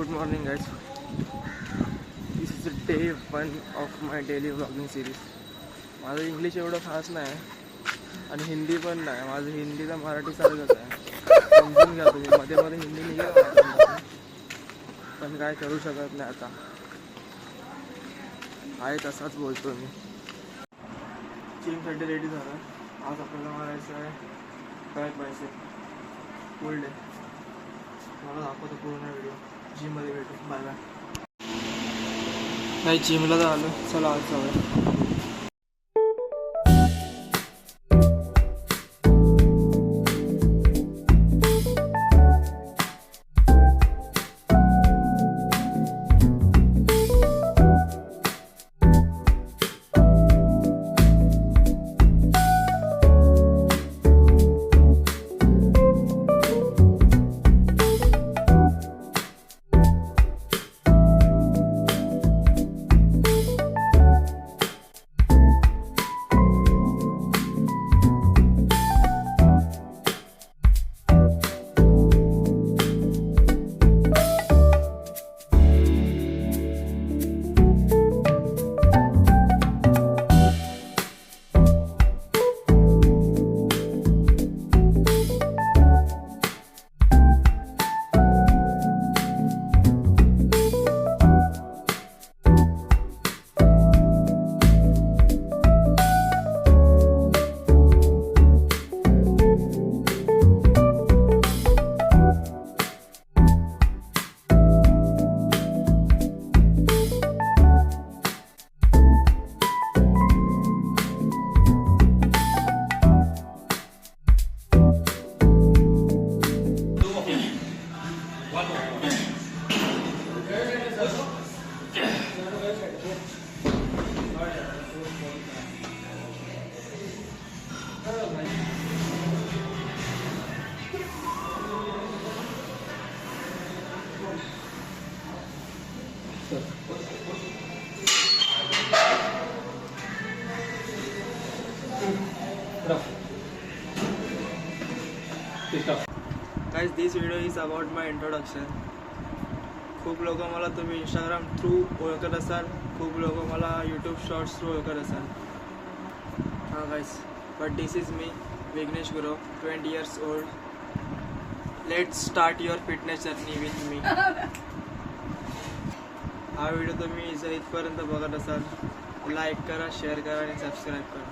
Good morning guys. This is day 1 of my daily vlogging series. माझं English एवढं खास नाही आणि हिंदी पण नाही. माझं हिंदी तर मराठी सारखंच आहे. समजून घ्या तुम्ही. मध्ये मध्ये हिंदी निघेल पण काय करू शकत नाही आता. आहे तसाच बोलतो मी. जिमसाठी रेडी झाला. आज आपल्याला मारायचं आहे बॅक बायसेप फुल डे. मला दाखवतो पूर्ण व्हिडिओ. जिममध्ये भेटू. Bye bye. काही जिमला झालं. चला आज जाऊया. Guys, this video is about my introduction. खूप लोक मला तुम्ही इंस्टाग्राम थ्रू ओळखत असाल. खूप लोक मला यूट्यूब शॉर्ट्स थ्रू ओळखत असाल. हां guys, but this is me Vighnesh Gurav, 20 years old. Let's start your fitness journey with me. हा व्हिडिओ तुम्ही इथपर्यंत बघत असाल, लाईक करा, शेअर करा आणि सबस्क्राईब करा.